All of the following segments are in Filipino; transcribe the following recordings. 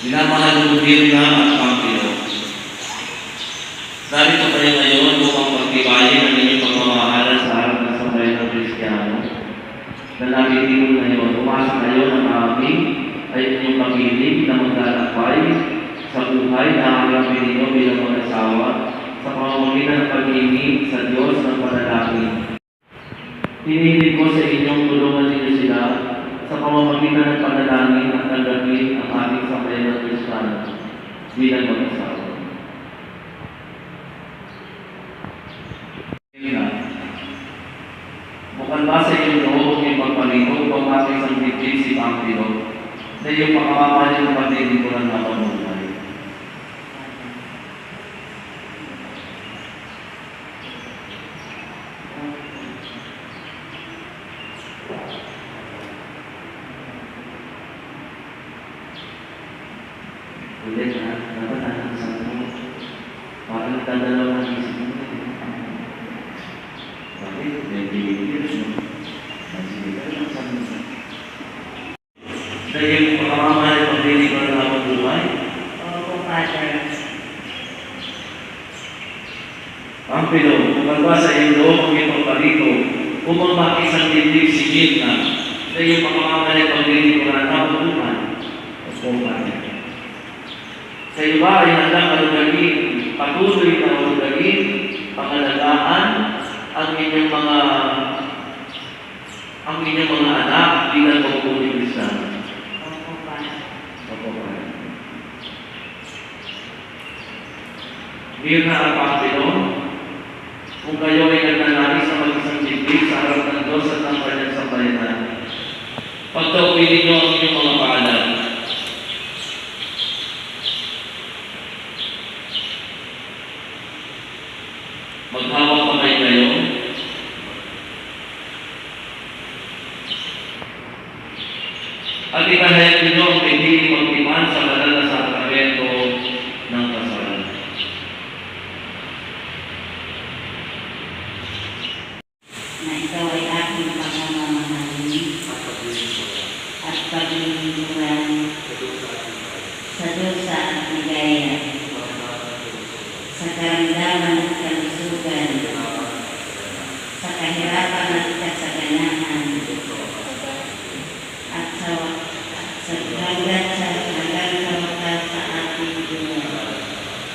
Minamahal ng Mirna at Pampilo. Narito kayo ngayon upang pagtibayin ang inyong pagmamahalan sa harap ng sambayan ng Kristiyano. Na nabitin ngayon, umasa kayo na maraming ay inyong pag-ibig na maglalakbay sa buhay na harapin ninyo bilang mag-asawa sa pamamagitan ng pag-ibig sa Diyos ng panalangin. Hinihiling ko sa inyong tulungan ninyo sila sa pamamagitan ng panalangin at tanggapin ang ating sambayan ng Kristiyano bilang mag-asawa. Bukan ba sa iyong loob ang pagpalito upang aking sanggipin si Pampilo na iyong pakamamahal ng kapatid ko lang na pamunay? Ulit na, dapat nakakasama mo. Parang nagdadalaw ng isip mo. Bakit? Dahil yung pagkamamahal ng pagdinig ko ng habang buhay? Opo, Father. Pampilo, kung ba sa iyong loob ang iyong pagpalito upang makisang dibdib si Mirna dahil yung pagkamamahal ng pagdinig ko ng habang buhay? Opo, Father. Sa iyo ba ay handang alugagin, patuloy na alugagin, pangalagaan ang inyong mga anak bilang pagpupunin Kristiyano? Opo, Father. Opo, Father. Mirna at Pampilo, kung kayo ay nagnanais na mag-isang dibdib sa harap ng Diyos at ng kanyang sambayanan, pagtauhin ninyo ang inyong mga paalam. Maghawak kamay kayo. At ipanayag ninyo ang pinili pagtiman sa banal na sakramento ng kasal. Na ikaw ay aking pagmamahalin at paglilingkuran sa dusa at ligaya, sa karamdaman at kalusugan, sa kahirapan at kasaganahan, at hanggang sa wakas sa ating buhay.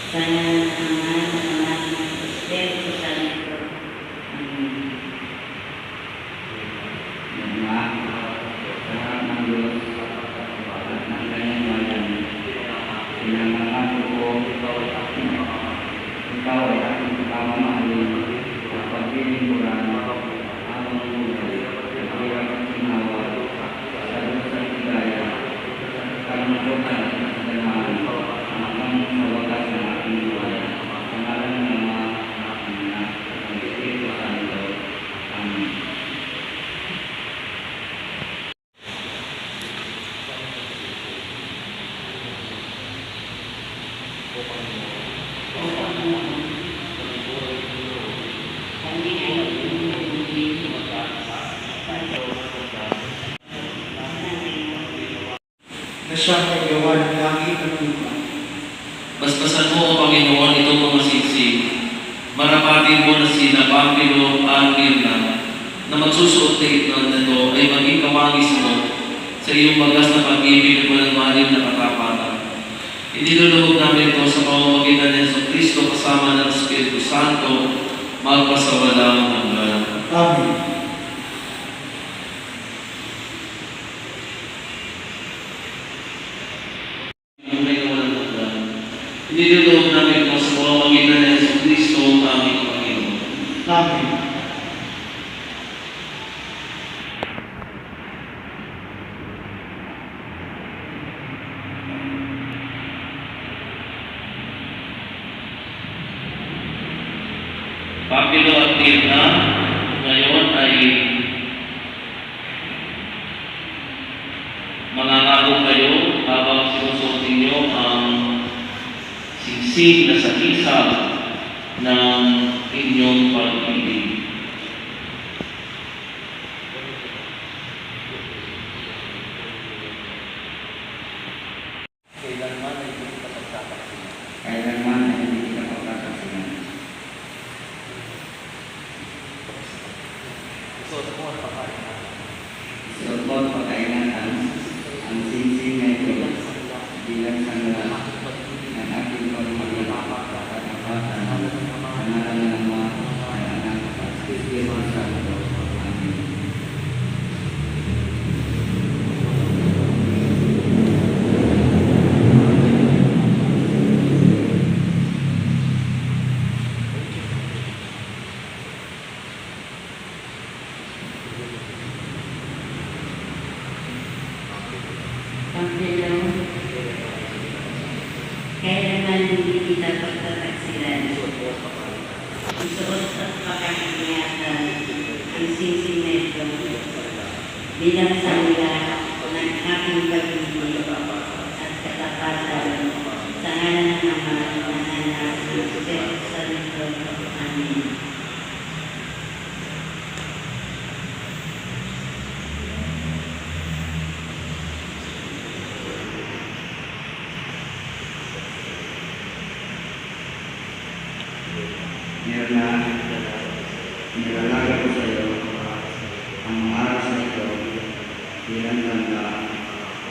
Sa ngalan ng Ama, ng Anak, ng Espiritu Santo. Amen. Salamat ng Diyos at ng kanyang bayan. Pinangangako ko, ikaw ay aking pagmamahalin at paglilingkuran habang buhay at hirap at sinawa sa Diyos at ligaya, kalusugan at kasaganahan hanggang sa wakas ng aking buhay. Sa ngalan ng Ama, ng Anak, ng Espiritu Santo. Amen. Kami ay umuwi. Na siyang kagawa ng langit at lupa. Basbasan mo, O Panginoon, itong mga siksik. Marapatin mo na sina Pampilo at Mirna na magsusuot na ito ay maging kawangis mo sa iyong magas na pag-ibig at walang mahalin na katapatan. Inilulubog namin ito sa pamamagitan ng Yesu Kristo kasama ng Espiritu Santo magpasawalang hanggan. Amen. Buhay na walang hanggan. Inilulubog namin ito sa pamamagitan ng Yesu Kristo aming Panginoon. Amen. Pampilo at Mirna, ngayon ay mangangako kayo habang sinusuot ninyo ang singsing na sakisa ng inyong pag-ibig. kailanman Support pakaingatan ang singsing na ito bilang sangla ng aking pagmamahal katapatan sa ngalan ng Ama at Anak at Espiritu Santo. Amen. Panginoon, kailanman hindi kita pagtataksilan. Isuot at pakaingatan ang singsing na ito bilang sangla ng aking pag-ibig at katapatan sa ngalan ng Ama at ng Anak at ng Espiritu Santo. Amen. Nilalaga ko sa iyo ang mga aras na ito bilang tanda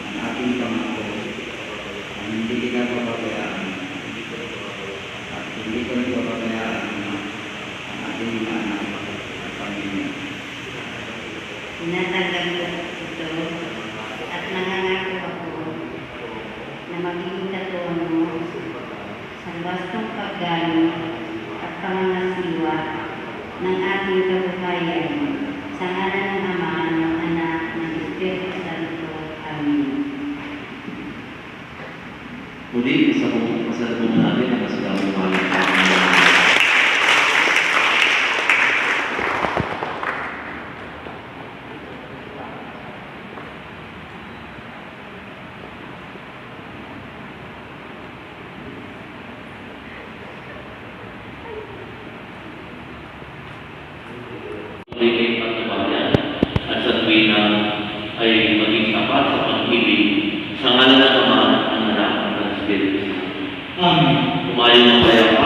ng aking pangako na hindi kita papabayaan at hindi ko rin papabayaan ang ating mga anak at pamilya. Tinatanggap ko ito at nangangako ako na magiging katuwang mo sa wastong paggano at pangangasiwa ng ating kabuhayan sa ngalan ng Ama, ng Anak, ng Espiritu Santo. Amen. Muli, isa po pasalubong natin ang kasagamang mahal. Pagiging pagkabayan at sa tuwina ay maging tapat sa pag-ibig sa ngalan ng Ama, ng Anak, at ng Espiritu Santo. Amen. Kumain ng kaya